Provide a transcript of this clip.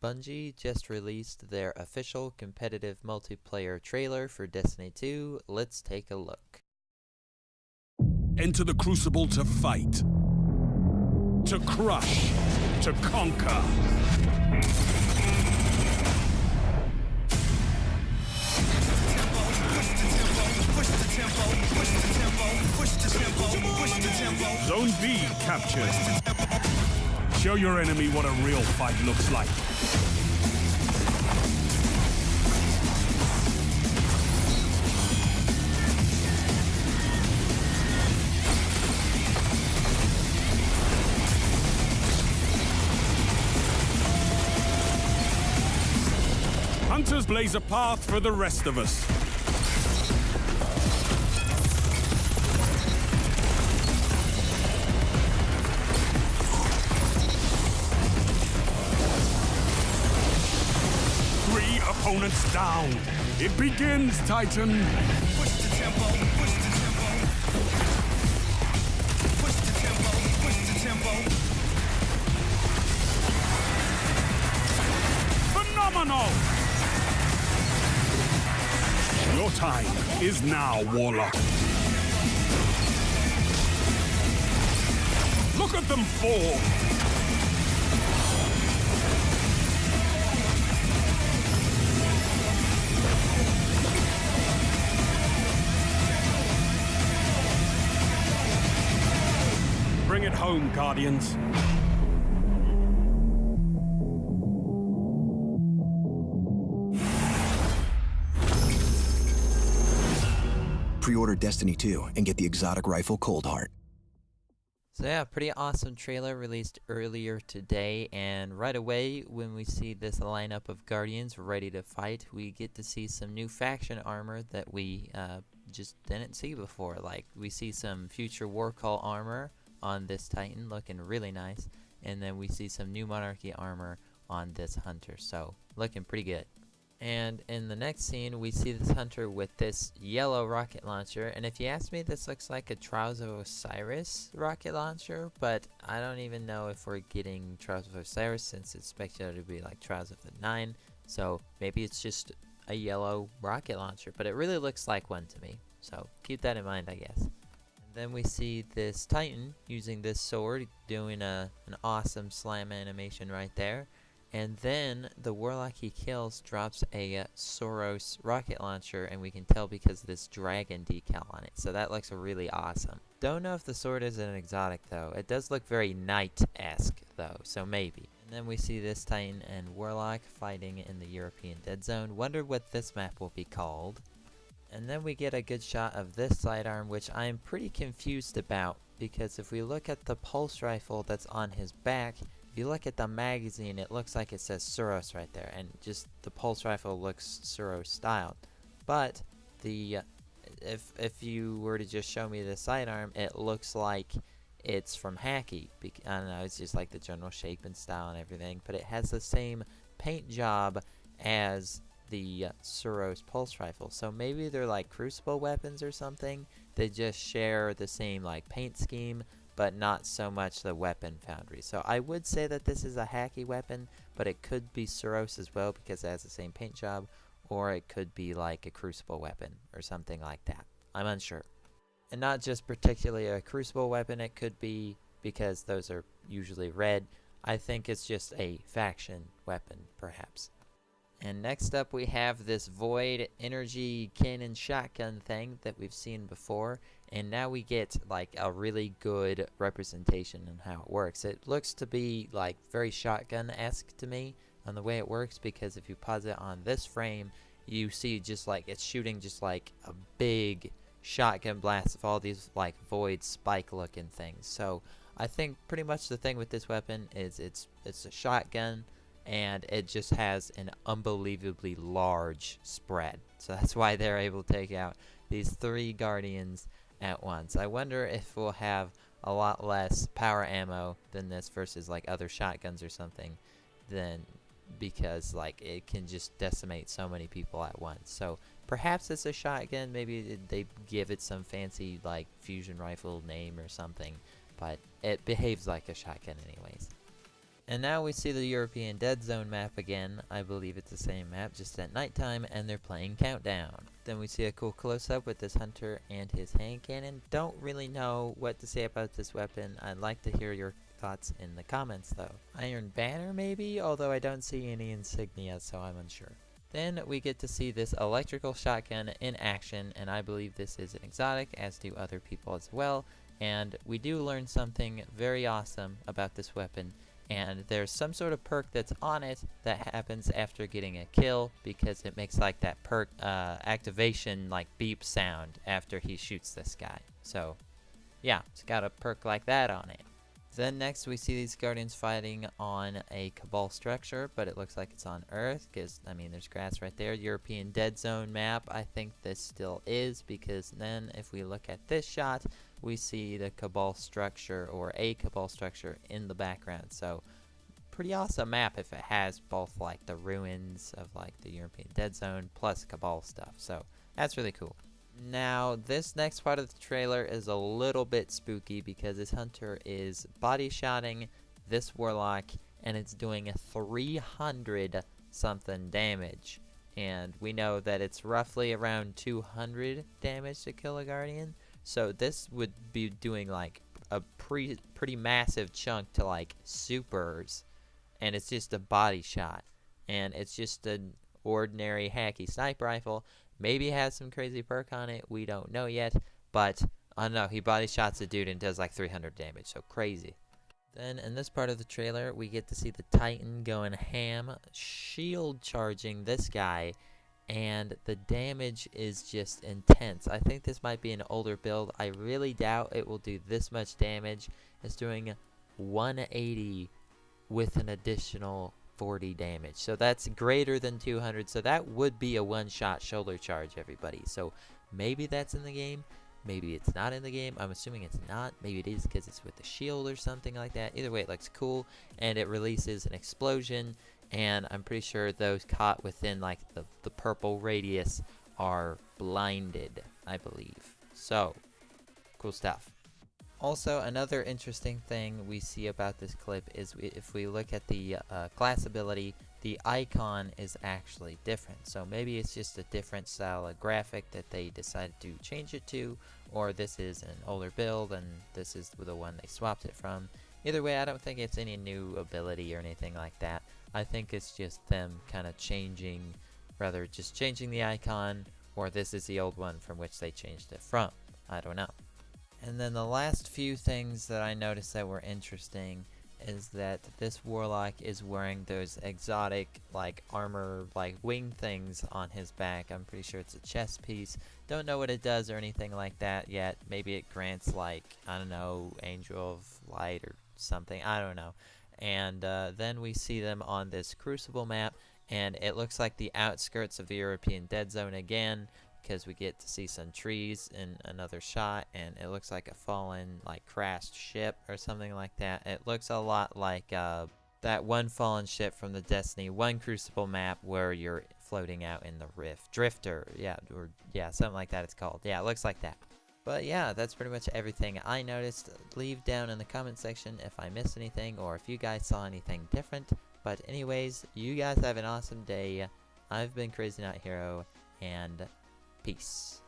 Bungie just released their official competitive multiplayer trailer for Destiny 2. Let's take a look. Enter the Crucible to fight, to crush, to conquer. Zone B captured. Show your enemy what a real fight looks like. Hunters blaze a path for the rest of us. Opponents down. It begins, Titan. Push the tempo, push the tempo. Push the tempo, push the tempo. Phenomenal! Your time is now, Warlock. Look at them fall. Bring it home, Guardians. Pre-order Destiny 2 and get the exotic rifle Cold Heart. So yeah, pretty awesome trailer released earlier today, and right away when we see this lineup of Guardians ready to fight, we get to see some new faction armor that we just didn't see before. Like, we see some future War Call armor on this Titan, looking really nice, and then we see some new Monarchy armor on this Hunter, so looking pretty good. And in the next scene, we see this Hunter with this yellow rocket launcher, and if you ask me, this looks like a Trials of Osiris rocket launcher, but I don't even know if we're getting Trials of Osiris since it's speculated to be like Trials of the Nine, so maybe it's just a yellow rocket launcher, but it really looks like one to me, so keep that in mind, I guess. Then we see this Titan using this sword, doing an awesome slam animation right there. And then the Warlock he kills drops a Soros rocket launcher, and we can tell because of this dragon decal on it. So that looks really awesome. Don't know if the sword is an exotic though. It does look very knight-esque though, so maybe. And then we see this Titan and Warlock fighting in the European Dead Zone. Wonder what this map will be called. And then we get a good shot of this sidearm, which I'm pretty confused about, because if we look at the pulse rifle that's on his back, if you look at the magazine, it looks like it says Suros right there, and just the pulse rifle looks Suros styled. But the if you were to just show me the sidearm, it looks like it's from Hacky. I don't know, it's just like the general shape and style and everything, but it has the same paint job as the Suros pulse rifle, so maybe they're like Crucible weapons or something. They just share the same like paint scheme, but not so much the weapon foundry. So I would say that this is a Hacky weapon, but it could be Suros as well because it has the same paint job, or it could be like a Crucible weapon or something like that. I'm unsure. And not just particularly a Crucible weapon, it could be, because those are usually red, I think it's just a faction weapon perhaps. And next up we have this Void energy cannon shotgun thing that we've seen before, and now we get like a really good representation on how it works. It looks to be like very shotgun-esque to me on the way it works, because if you pause it on this frame, you see just like it's shooting just like a big shotgun blast of all these like Void spike looking things. So I think pretty much the thing with this weapon is it's a shotgun, and it just has an unbelievably large spread. So that's why they're able to take out these 3 Guardians at once. I wonder if we'll have a lot less power ammo than this versus like other shotguns or something, than because like it can just decimate so many people at once. So perhaps it's a shotgun, maybe they give it some fancy like fusion rifle name or something, but it behaves like a shotgun anyways. And now we see the European Dead Zone map again. I believe it's the same map, just at nighttime, and they're playing Countdown. Then we see a cool close-up with this hunter and his hand cannon. Don't really know what to say about this weapon. I'd like to hear your thoughts in the comments, though. Iron Banner, maybe? Although I don't see any insignia, so I'm unsure. Then we get to see this electrical shotgun in action, and I believe this is an exotic, as do other people as well. And we do learn something very awesome about this weapon. And there's some sort of perk that's on it that happens after getting a kill, because it makes like that perk activation like beep sound after he shoots this guy. So yeah, it's got a perk like that on it. Then next we see these Guardians fighting on a Cabal structure, but it looks like it's on Earth, because I mean there's grass right there. European Dead Zone map, I think this still is, because then if we look at this shot, we see the Cabal structure, or a Cabal structure, in the background. So pretty awesome map if it has both like the ruins of like the European Dead Zone plus Cabal stuff. So that's really cool. Now this next part of the trailer is a little bit spooky, because this hunter is body shotting this warlock and it's doing 300 something damage, and we know that it's roughly around 200 damage to kill a Guardian. So this would be doing like a pretty massive chunk to like supers, and it's just a body shot, and it's just an ordinary hacky sniper rifle. Maybe it has some crazy perk on it, we don't know yet, but I don't know, he body shots a dude and does like 300 damage, so crazy. Then in this part of the trailer, we get to see the Titan going ham, shield charging this guy, and the damage is just intense. I think this might be an older build. I really doubt it will do this much damage. It's doing 180 with an additional 40 damage. So that's greater than 200. So that would be a one-shot shoulder charge, everybody. So maybe that's in the game. Maybe it's not in the game. I'm assuming it's not. Maybe it is because it's with the shield or something like that. Either way, it looks cool. And it releases an explosion. And I'm pretty sure those caught within like the purple radius are blinded, I believe. So, cool stuff. Also, another interesting thing we see about this clip is if we look at the class ability, the icon is actually different. So maybe it's just a different style of graphic that they decided to change it to, or this is an older build and this is the one they swapped it from. Either way, I don't think it's any new ability or anything like that. I think it's just them kind of changing, rather just changing the icon, or this is the old one from which they changed it from. I don't know. And then the last few things that I noticed that were interesting is that this warlock is wearing those exotic like armor like wing things on his back. I'm pretty sure it's a chest piece. Don't know what it does or anything like that yet. Maybe it grants like, I don't know, Angel of Light or something. I don't know. And then we see them on this Crucible map, and it looks like the outskirts of the European Dead Zone again, because we get to see some trees in another shot, and it looks like a fallen like crashed ship or something like that. It looks a lot like that one fallen ship from the Destiny 1 Crucible map where you're floating out in the rift. Drifter, yeah, or yeah, something like that it's called. Yeah, it looks like that. But yeah, that's pretty much everything I noticed. Leave down in the comment section if I missed anything or if you guys saw anything different. But anyways, you guys have an awesome day. I've been CrazyKnightHero, and peace.